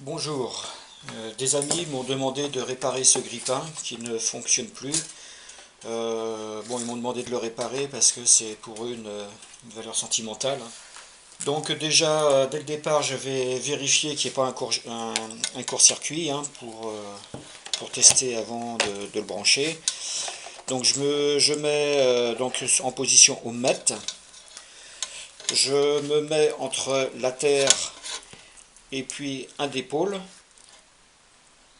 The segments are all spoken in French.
Bonjour, des amis m'ont demandé de réparer ce grille-pain qui ne fonctionne plus. Bon, ils m'ont demandé de le réparer parce que c'est pour eux une valeur sentimentale. Donc déjà, dès le départ, j'avais vérifié qu'il n'y ait pas un court-circuit pour tester avant de le brancher. Donc je mets donc en position au mètre. Je me mets entre la terre et puis un des pôles.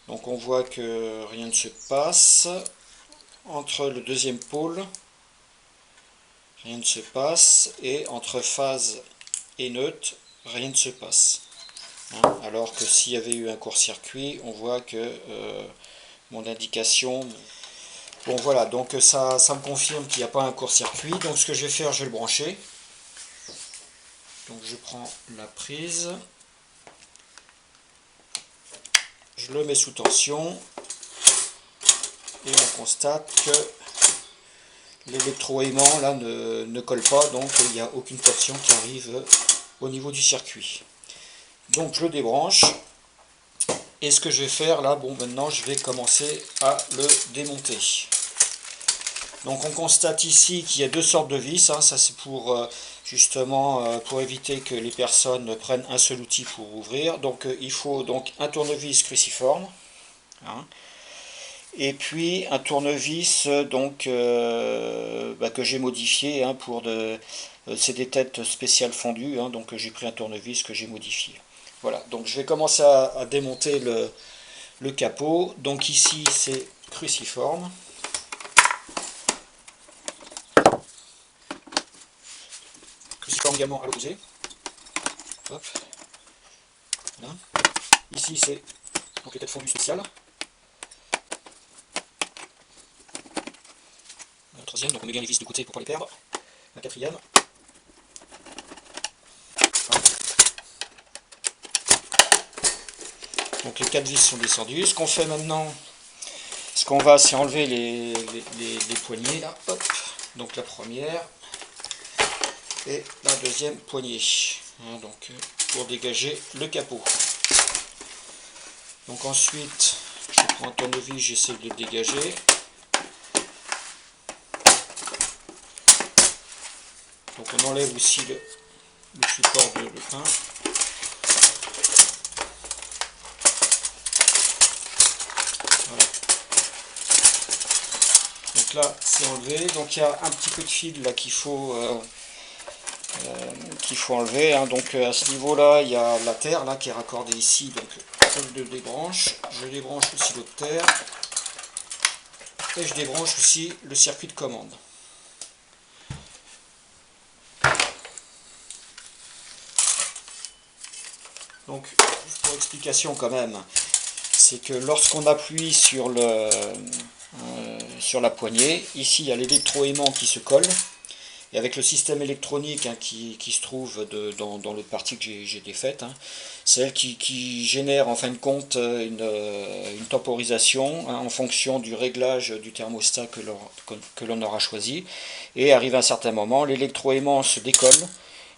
Donc on voit que rien ne se passe. Entre le deuxième pôle, rien ne se passe. Et entre phase et neutre, rien ne se passe. Alors que s'il y avait eu un court-circuit, on voit que mon indication... Bon voilà, donc ça me confirme qu'il n'y a pas un court-circuit. Donc ce que je vais faire, je vais le brancher. Donc je prends la prise. Je le mets sous tension. Et on constate que l'électroaimant là ne colle pas, donc il n'y a aucune torsion qui arrive au niveau du circuit. Donc je le débranche, et ce que je vais faire là, bon maintenant je vais commencer à le démonter. Donc on constate ici qu'il y a deux sortes de vis, ça c'est pour justement pour éviter que les personnes prennent un seul outil pour ouvrir. Donc il faut donc un tournevis cruciforme. Et puis un tournevis donc que j'ai modifié c'est des têtes spéciales fondues, donc j'ai pris un tournevis que j'ai modifié. Voilà, donc je vais commencer à démonter le capot. Donc ici c'est cruciforme. Cruciforme également à l'opposé. Hop. Voilà. Ici c'est donc les têtes fondues spéciales. La troisième, donc on met bien les vis de côté pour ne pas les perdre. La quatrième. Voilà. Donc les quatre vis sont descendues. Ce qu'on fait maintenant, ce qu'on va, c'est enlever les poignées là. Hop. Donc la première et la deuxième poignée. Donc pour dégager le capot. Donc ensuite, je prends un tournevis, j'essaie de le dégager. Donc on enlève aussi le support de pain. Voilà. Donc là c'est enlevé. Donc il y a un petit peu de fil là qu'il faut enlever. Donc à ce niveau là il y a la terre là qui est raccordée ici. Donc je le débranche. Je débranche aussi l'autre terre. Et je débranche aussi le circuit de commande. Donc, pour explication quand même, c'est que lorsqu'on appuie sur la poignée, ici il y a l'électroaimant qui se colle, et avec le système électronique qui se trouve dans l'autre partie que j'ai défaite, c'est elle qui génère en fin de compte une temporisation en fonction du réglage du thermostat que l'on aura choisi, et arrive à un certain moment, l'électroaimant se décolle,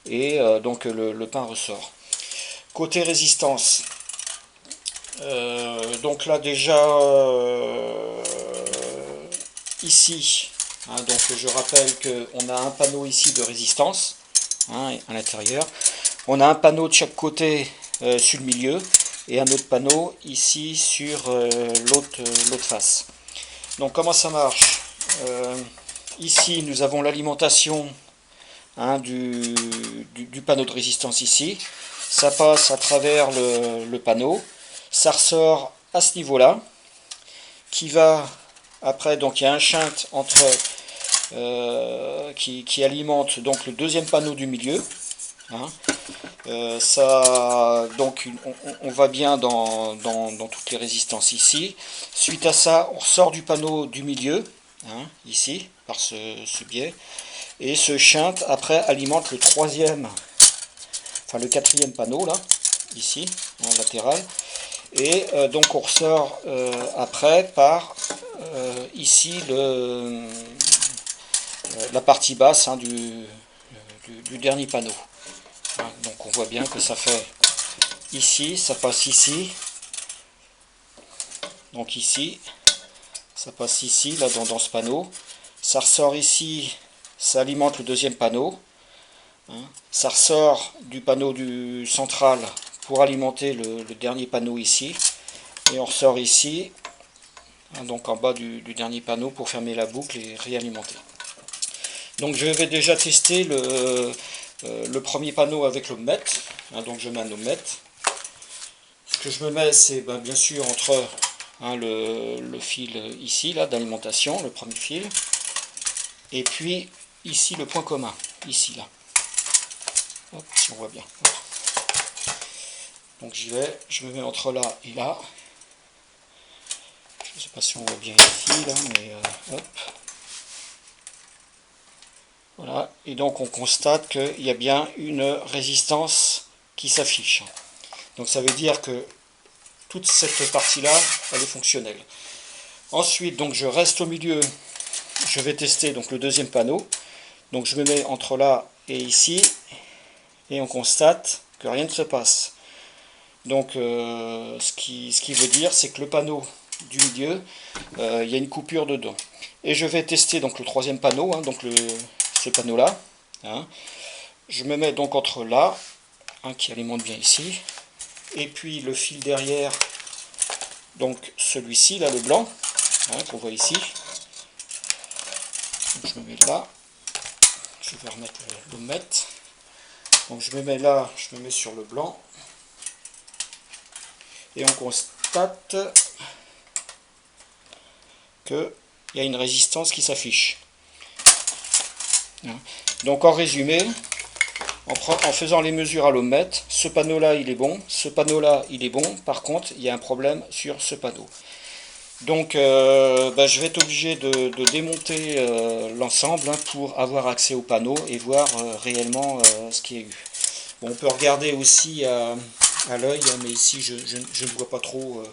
et donc le pain ressort. Côté résistance, donc là déjà ici, donc je rappelle qu'on a un panneau ici de résistance à l'intérieur. On a un panneau de chaque côté sur le milieu et un autre panneau ici sur l'autre face. Donc comment ça marche? Ici nous avons l'alimentation du panneau de résistance ici. Ça passe à travers le panneau, ça ressort à ce niveau-là, qui va après, donc il y a un shunt qui alimente donc le deuxième panneau du milieu. Donc on va bien dans toutes les résistances ici. Suite à ça, on ressort du panneau du milieu, ici, par ce biais. Et ce shunt après alimente le quatrième panneau là, ici, latéral. Et donc on ressort après par ici la partie basse du dernier panneau. Donc on voit bien que ça fait ici, ça passe ici. Donc ici, ça passe ici, là dans ce panneau. Ça ressort ici, ça alimente le deuxième panneau. Ça ressort du panneau du central pour alimenter le dernier panneau ici. Et on ressort ici, donc en bas du dernier panneau pour fermer la boucle et réalimenter. Donc je vais déjà tester le premier panneau avec l'ohmmètre. Donc je mets un ohmmètre. Ce que je me mets, c'est bien sûr entre le fil ici, là, d'alimentation, le premier fil, et puis ici le point commun, ici, là. Hop, si on voit bien. Voilà. Donc j'y vais, je me mets entre là et là. Je ne sais pas si on voit bien ici, là, mais hop. Voilà, et donc on constate qu'il y a bien une résistance qui s'affiche. Donc ça veut dire que toute cette partie-là, elle est fonctionnelle. Ensuite, donc je reste au milieu, je vais tester donc le deuxième panneau. Donc je me mets entre là et ici, et on constate que rien ne se passe. Donc ce qui veut dire, c'est que le panneau du milieu, il y a une coupure dedans. Et je vais tester donc le troisième panneau, donc ce panneau-là. Je me mets donc entre là, qui alimente bien ici, et puis le fil derrière, donc celui-ci, là, le blanc, qu'on voit ici. Donc je me mets là, je vais remettre l'ohmmètre. Donc je me mets là, je me mets sur le blanc, et on constate qu'il y a une résistance qui s'affiche. Donc en résumé, en faisant les mesures à l'ohmmètre, ce panneau là il est bon, ce panneau là il est bon, par contre il y a un problème sur ce panneau. Donc je vais être obligé de démonter l'ensemble pour avoir accès au panneau et voir réellement ce qu'il y a eu. Bon, on peut regarder aussi à l'œil, mais ici je ne vois pas trop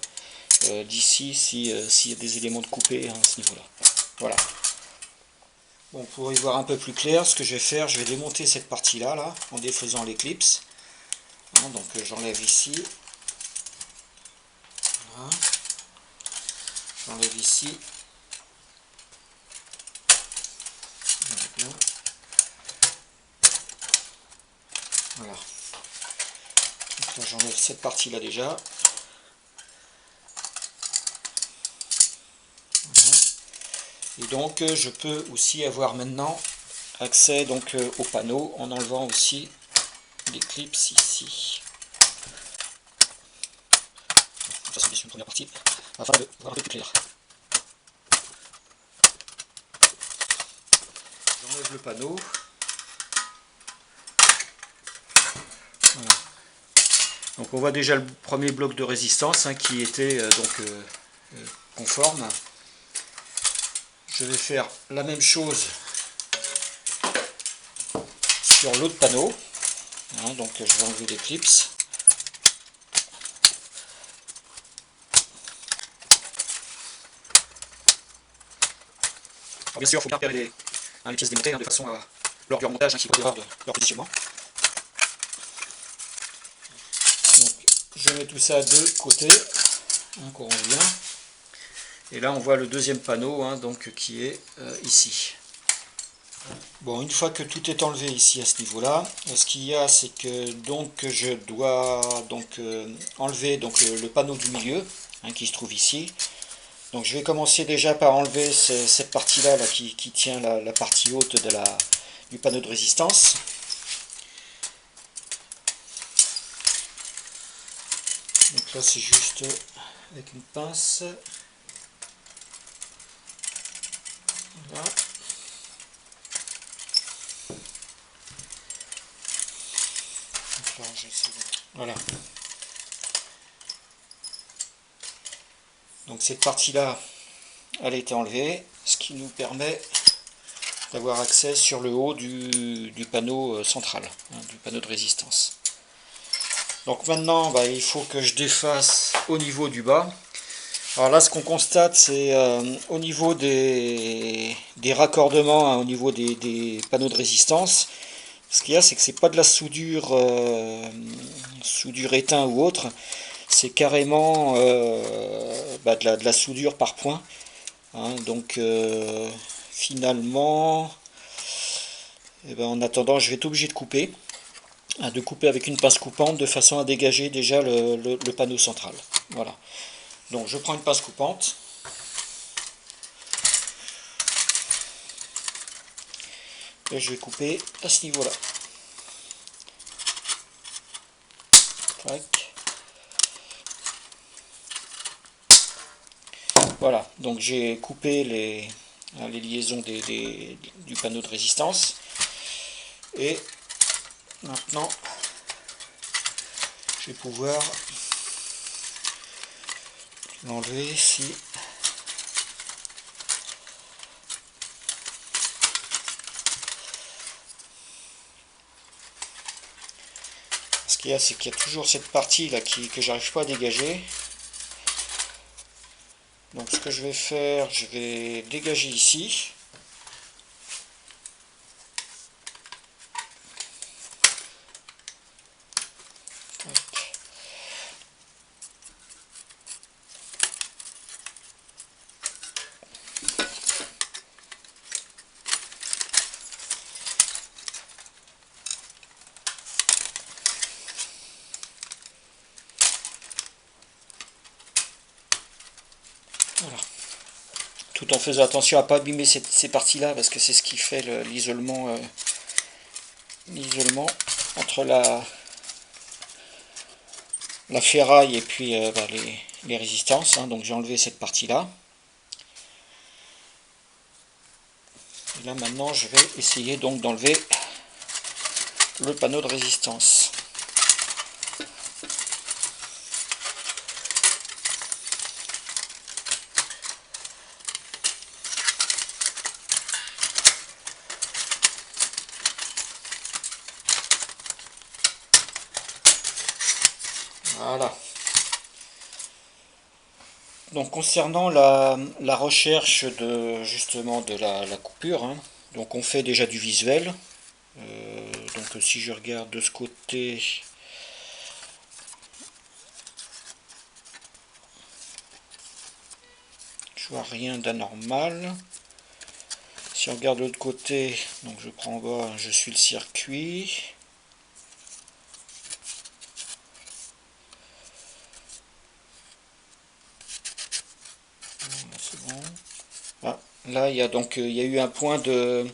d'ici s'il y a des éléments de coupé à ce niveau là. Voilà. Bon, pour y voir un peu plus clair, ce que je vais faire, je vais démonter cette partie-là, en défaisant les clips. Donc j'enlève ici. Voilà. J'enlève ici. Voilà. Donc là, j'enlève cette partie-là déjà. Voilà. Et donc je peux aussi avoir maintenant accès donc au panneau en enlevant aussi les clips ici. Ça c'est une première partie afin de voir un peu plus clair. J'enlève le panneau. Voilà. Donc on voit déjà le premier bloc de résistance qui était conforme. Je vais faire la même chose sur l'autre panneau. Donc je vais enlever les clips. Alors bien sûr, il faut bien repérer les pièces démontées de façon à, lors du remontage, qu'il faut avoir de leur positionnement. Donc je mets tout ça de côté, qu'on rend bien. Et là on voit le deuxième panneau qui est ici. Bon, une fois que tout est enlevé ici à ce niveau-là, ce qu'il y a, c'est que je dois enlever le panneau du milieu qui se trouve ici. Donc je vais commencer déjà par enlever cette partie-là qui tient la partie haute du panneau de résistance. Donc là c'est juste avec une pince. Voilà. Voilà. Donc cette partie-là, elle a été enlevée, ce qui nous permet d'avoir accès sur le haut du panneau central, du panneau de résistance. Donc maintenant, il faut que je défasse au niveau du bas. Alors là, ce qu'on constate, c'est au niveau des raccordements, au niveau des panneaux de résistance, ce qu'il y a, c'est que c'est pas de la soudure soudure étain ou autre, c'est carrément de la soudure par point. Hein, donc finalement, eh ben, en attendant, je vais être obligé de couper. Hein, de couper avec une pince coupante de façon à dégager déjà le panneau central. Voilà. Donc je prends une pince coupante. Et je vais couper à ce niveau-là. Voilà, donc j'ai coupé les liaisons du panneau de résistance. Et maintenant, je vais pouvoir l'enlever ici. Ce qu'il y a, c'est qu'il y a toujours cette partie là que j'arrive pas à dégager. Donc ce que je vais faire, je vais dégager ici. Voilà. Tout en faisant attention à ne pas abîmer ces parties-là, parce que c'est ce qui fait l'isolement entre la ferraille et puis les résistances. Hein. Donc j'ai enlevé cette partie-là. Et là maintenant je vais essayer donc d'enlever le panneau de résistance. Voilà. Donc concernant la recherche justement de la coupure, hein, donc on fait déjà du visuel. Donc si je regarde de ce côté, je vois rien d'anormal. Si on regarde de l'autre côté, donc je prends en bas, je suis le circuit. Ah, là il y a donc il y a eu un point de,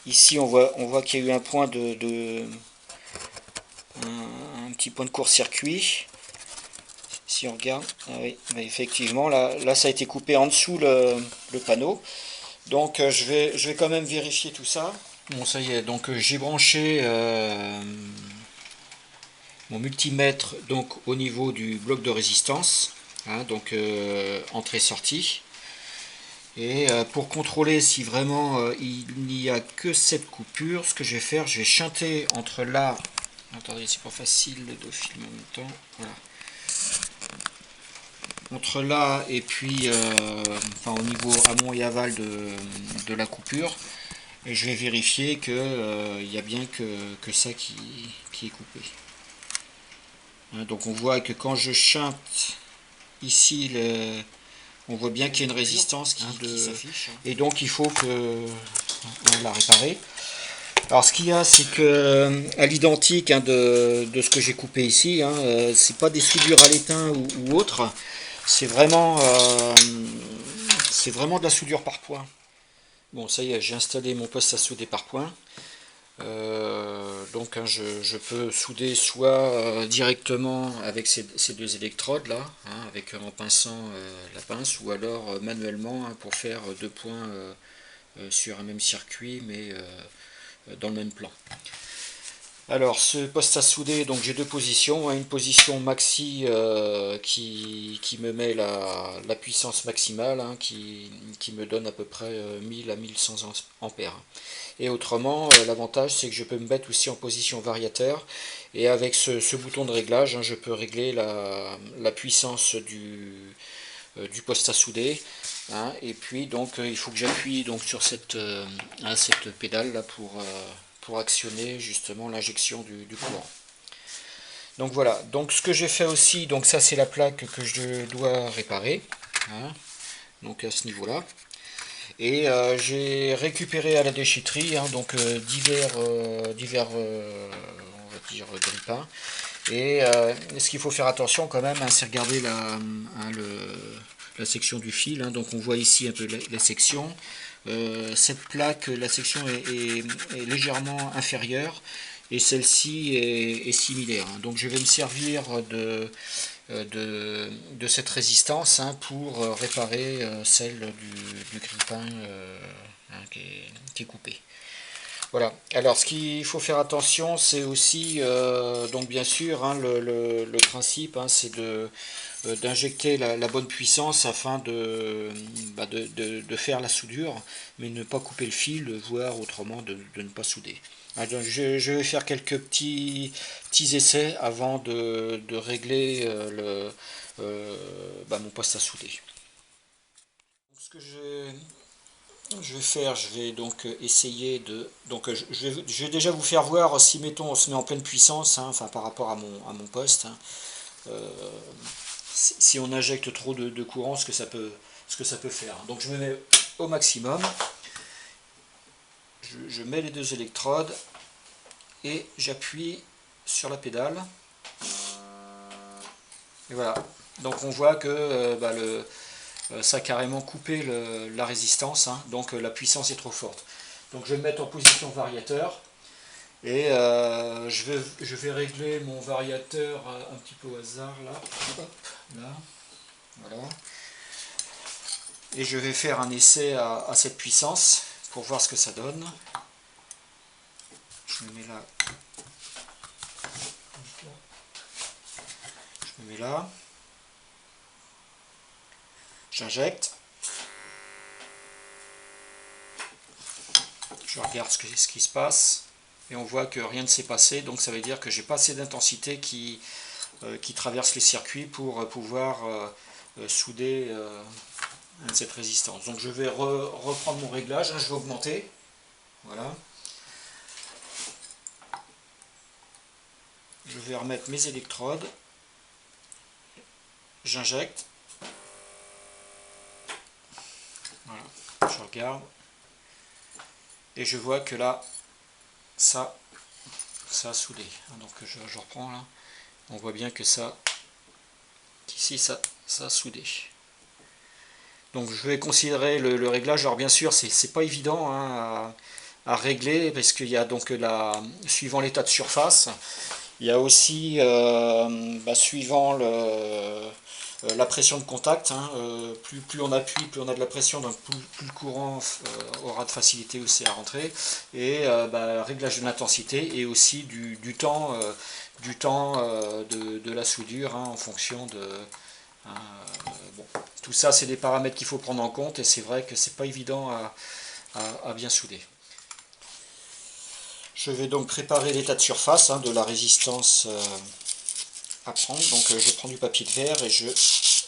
ici on voit qu'il y a eu un point un petit point de court-circuit. Si on regarde, ah oui, effectivement là ça a été coupé en dessous le panneau. Donc je vais quand même vérifier tout ça. Bon, ça y est, donc j'ai branché mon multimètre donc au niveau du bloc de résistance, hein, donc entrée-sortie. Et pour contrôler si vraiment il n'y a que cette coupure, ce que je vais faire, je vais chanter entre là. Attendez, c'est pas facile de filmer en même temps. Voilà. Entre là et puis enfin, au niveau amont et aval de la coupure. Et je vais vérifier que il n'y a bien que ça qui est coupé. Hein, donc on voit que quand je chante ici, on voit bien qu'il y a une résistance qui s'affiche. Et donc il faut on la réparer. Alors ce qu'il y a, c'est que à l'identique hein, de ce que j'ai coupé ici, hein, c'est pas des soudures à l'étain ou autre, c'est vraiment de la soudure par point. Bon, ça y est, j'ai installé mon poste à souder par point. Donc hein, je peux souder soit directement avec ces deux électrodes là, hein, en pinçant la pince, ou alors manuellement hein, pour faire deux points sur un même circuit mais dans le même plan. Alors ce poste à souder, donc j'ai deux positions, hein, une position maxi qui me met la puissance maximale, hein, qui me donne à peu près 1000 à 1100 ampères. Et autrement, l'avantage c'est que je peux me mettre aussi en position variateur, et avec ce bouton de réglage, hein, je peux régler la puissance du poste à souder, hein, et puis donc il faut que j'appuie donc sur cette pédale là pour actionner justement l'injection du courant. Donc voilà, donc ce que j'ai fait aussi, donc ça c'est la plaque que je dois réparer, hein, donc à ce niveau-là. Et j'ai récupéré à la déchetterie, hein, donc on va dire, grippins. Et ce qu'il faut faire attention quand même, hein, c'est regarder la section du fil, hein. Donc on voit ici un peu la section. Cette plaque, la section est légèrement inférieure et celle-ci est similaire, hein. Donc je vais me servir de cette résistance, hein, pour réparer celle du grippin, hein, qui est coupé. Voilà. Alors, ce qu'il faut faire attention, c'est aussi, donc bien sûr, hein, le principe, hein, c'est d'injecter la bonne puissance afin de faire la soudure, mais ne pas couper le fil, voire autrement de ne pas souder. Alors, je vais faire quelques petits essais avant de régler mon poste à souder. Ce que je vais faire, je vais donc essayer de. Donc je vais déjà vous faire voir si mettons on se met en pleine puissance, hein, enfin par rapport à mon poste, hein, euh, si on injecte trop de courant, ce que ça peut faire. Donc je me mets au maximum, je mets les deux électrodes et j'appuie sur la pédale. Et voilà. Donc on voit que ça a carrément coupé la résistance, hein, donc la puissance est trop forte. Donc je vais me mettre en position variateur et je vais régler mon variateur un petit peu au hasard là. Hop, là, voilà. Et je vais faire un essai à cette puissance pour voir ce que ça donne. Je me mets là. Je me mets là. J'injecte. Je regarde ce qui se passe. Et on voit que rien ne s'est passé. Donc ça veut dire que j'ai pas assez d'intensité qui traverse les circuits pour pouvoir souder cette résistance. Donc je vais reprendre mon réglage. Je vais augmenter. Voilà. Je vais remettre mes électrodes. J'injecte. Voilà. Je regarde. Et je vois que là, ça a soudé. Donc je reprends là. On voit bien que qu'ici ça a soudé. Donc je vais considérer le réglage. Alors bien sûr, c'est pas évident, hein, à régler parce qu'il y a donc suivant l'état de surface, il y a aussi suivant la pression de contact, hein, plus on appuie, plus on a de la pression, donc plus le courant aura de facilité aussi à rentrer. Et réglage de l'intensité et aussi du temps, de la soudure, hein, en fonction de. Hein, bon. Tout ça, c'est des paramètres qu'il faut prendre en compte et c'est vrai que c'est pas évident à bien souder. Je vais donc préparer l'état de surface, hein, de la résistance à prendre. Donc je prends du papier de verre et je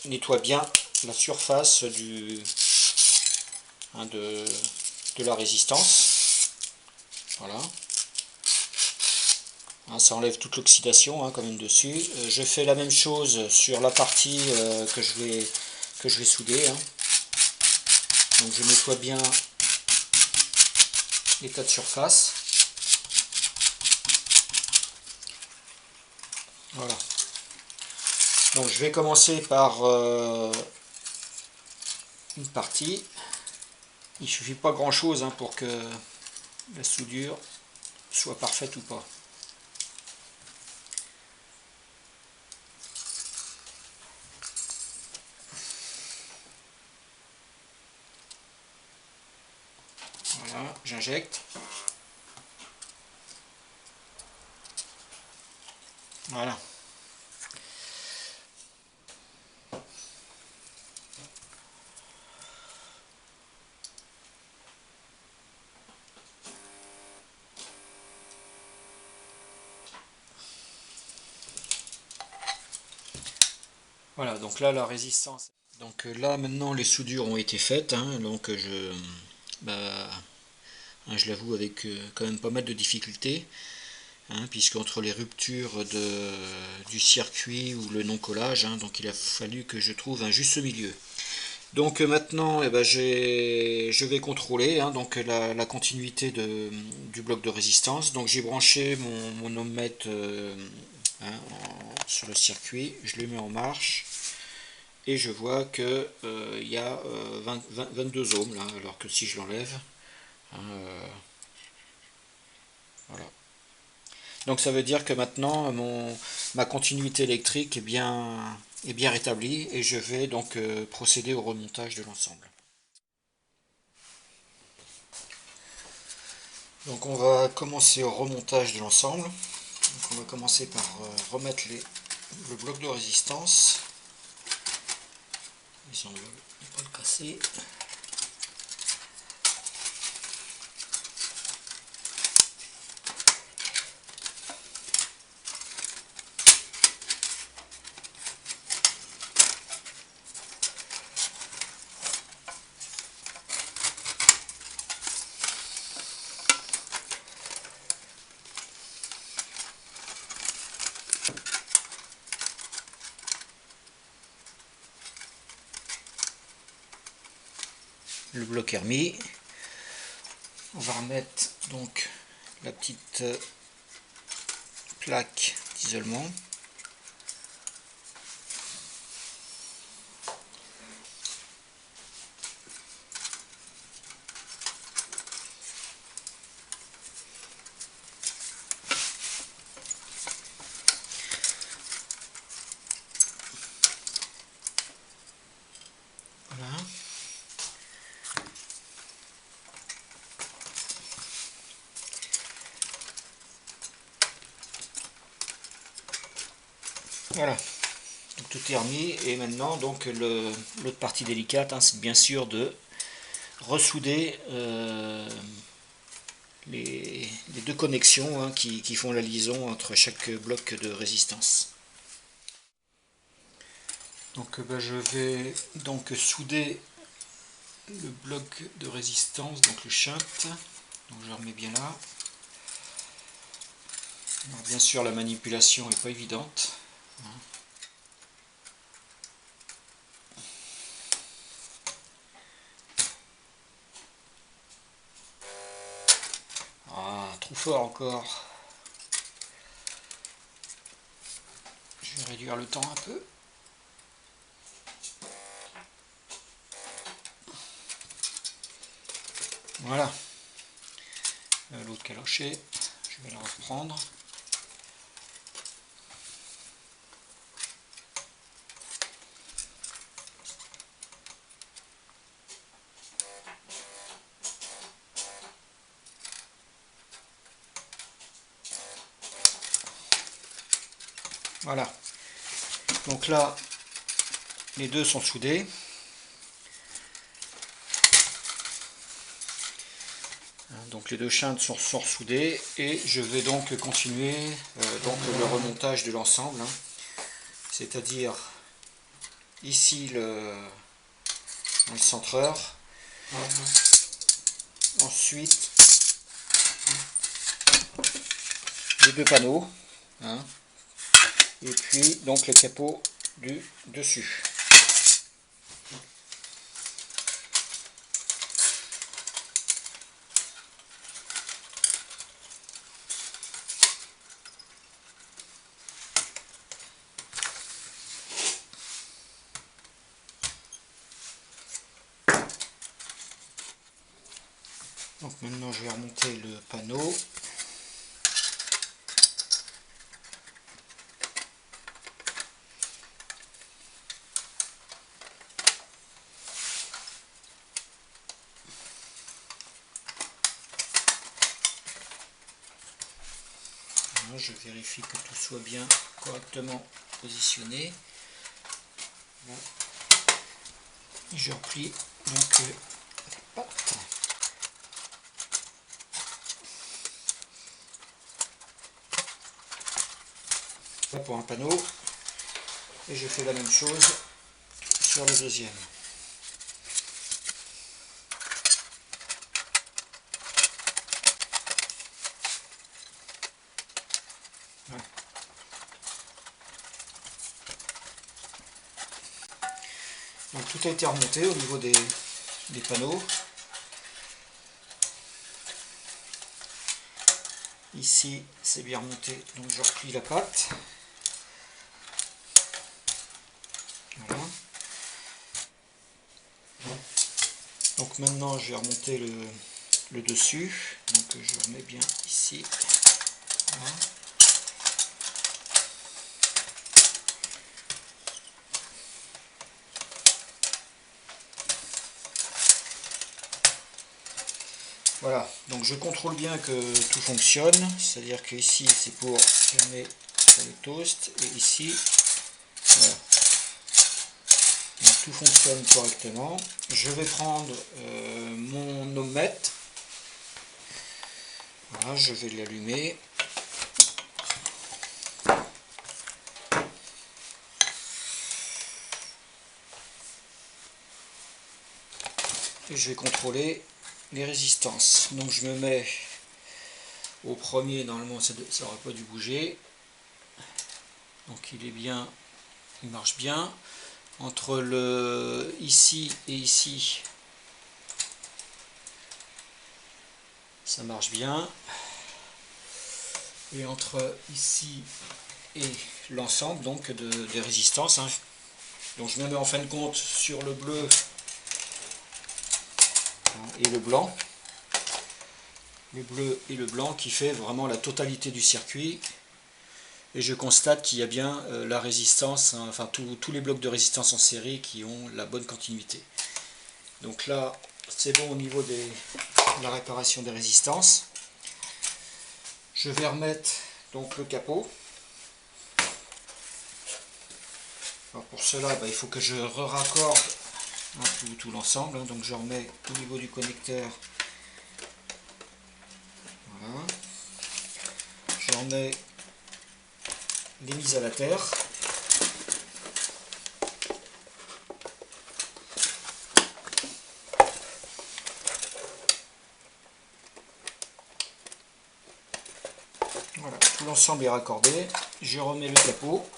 nettoie bien la surface de la résistance. Voilà. Hein, ça enlève toute l'oxydation, hein, quand même dessus. Je fais la même chose sur la partie que je vais souder, hein. Donc je nettoie bien l'état de surface. Voilà. Donc je vais commencer par une partie. Il ne suffit pas grand chose, hein, pour que la soudure soit parfaite ou pas. Voilà, j'injecte. Voilà. Voilà, donc là la résistance. Donc là maintenant les soudures ont été faites, hein, donc je l'avoue avec quand même pas mal de difficultés. hein, puisque entre les ruptures du circuit ou le non-collage, hein, donc il a fallu que je trouve un juste milieu. Donc maintenant, eh ben, je vais contrôler, hein, donc la continuité du bloc de résistance. Donc j'ai branché mon ohmmètre hein, sur le circuit, je le mets en marche et je vois que il y a 22 ohms là, alors que si je l'enlève, hein, voilà. Donc ça veut dire que maintenant ma continuité électrique est bien rétablie et je vais donc procéder au remontage de l'ensemble. Donc on va commencer au remontage de l'ensemble. On va commencer par remettre le bloc de résistance. Il semble ne pas le casser. Le bloc est remis. On va remettre donc la petite plaque d'isolement. Voilà. Voilà. Donc tout est remis et maintenant donc l'autre partie délicate, hein, c'est bien sûr de ressouder les deux connexions, hein, qui font la liaison entre chaque bloc de résistance. Donc je vais donc souder le bloc de résistance, donc le shunt. Donc je le remets bien là. Alors, bien sûr la manipulation n'est pas évidente. Ah, trop fort encore. Je vais réduire le temps un peu. Voilà. L'autre caloché, je vais la reprendre. Voilà. Donc là, les deux sont soudés. Donc les deux shunts sont soudés et je vais donc continuer donc le remontage de l'ensemble, hein. C'est-à-dire ici le centreur, ensuite les deux panneaux, hein, et puis donc le capot du dessus. Donc maintenant je vais remonter le panneau. Je vérifie que tout soit bien correctement positionné. Bon. Je replie donc la patte. Là pour un panneau et je fais la même chose sur le deuxième. Ouais. Donc tout a été remonté au niveau des panneaux. Ici c'est bien remonté, donc je replie la pâte. Voilà. Donc maintenant je vais remonter le dessus, donc je remets bien ici. Voilà. Voilà, donc je contrôle bien que tout fonctionne, c'est-à-dire que ici c'est pour fermer sur le toast, et ici, voilà. Donc tout fonctionne correctement. Je vais prendre mon omelette, voilà, je vais l'allumer. Et je vais contrôler les résistances. Donc je me mets au premier, normalement ça n'aurait pas dû bouger. Donc il est bien, il marche bien. Entre le ici et ici, ça marche bien. Et entre ici et l'ensemble donc des résistances, hein. Donc je me mets en fin de compte sur le bleu et le blanc. Le bleu et le blanc qui fait vraiment la totalité du circuit. Et je constate qu'il y a bien la résistance, hein, enfin tous les blocs de résistance en série qui ont la bonne continuité. Donc là, c'est bon au niveau de la réparation des résistances. Je vais remettre donc le capot. Alors pour cela, il faut que je raccorde tout l'ensemble. Hein, donc je remets au niveau du connecteur. Voilà. Je remets les mises à la terre. Voilà, tout l'ensemble est raccordé. Je remets le capot.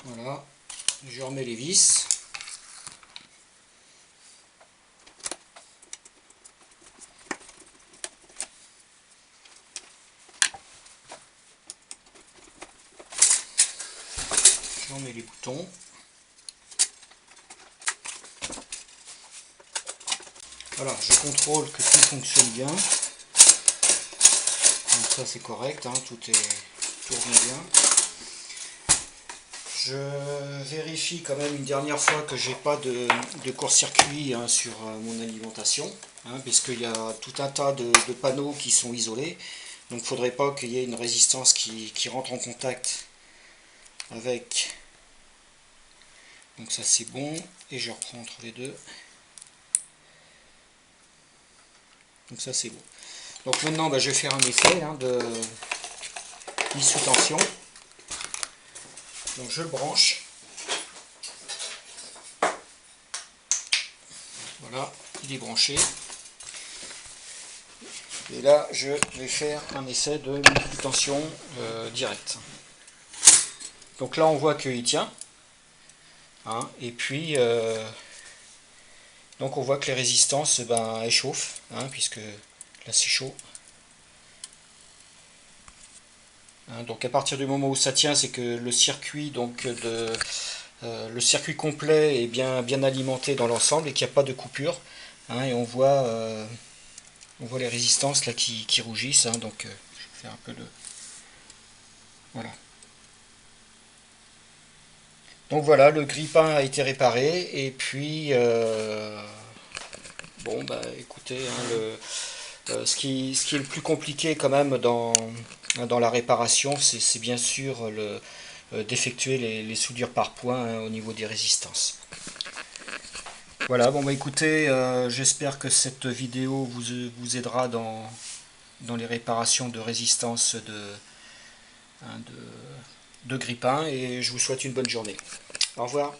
Voilà, je remets les vis. Je remets les boutons. Voilà, je contrôle que tout fonctionne bien. Donc ça c'est correct, hein, tout revient bien. Je vérifie quand même une dernière fois que j'ai pas de court-circuit, hein, sur mon alimentation, hein, puisqu'il y a tout un tas de panneaux qui sont isolés. Donc il ne faudrait pas qu'il y ait une résistance qui rentre en contact avec. Donc ça c'est bon, et je reprends entre les deux. Donc ça c'est bon. Donc maintenant je vais faire un effet, hein, de mise sous tension. Donc je le branche. Voilà, il est branché. Et là, je vais faire un essai de mise sous tension directe. Donc là, on voit qu'il tient. Hein, et puis, donc on voit que les résistances, elles chauffent, hein, puisque là c'est chaud. Hein, donc à partir du moment où ça tient, c'est que le circuit, donc le circuit complet est bien alimenté dans l'ensemble et qu'il n'y a pas de coupure. Hein, et on voit les résistances là qui rougissent. Hein, donc je vais faire un peu de. Voilà. Donc voilà, le grille-pain a été réparé. Et puis, bon, écoutez, hein, ce qui est le plus compliqué quand même dans la réparation, c'est bien sûr d'effectuer les soudures par points, hein, au niveau des résistances. Voilà, bon bah écoutez, j'espère que cette vidéo vous aidera dans les réparations de résistance hein, de grippin et je vous souhaite une bonne journée. Au revoir.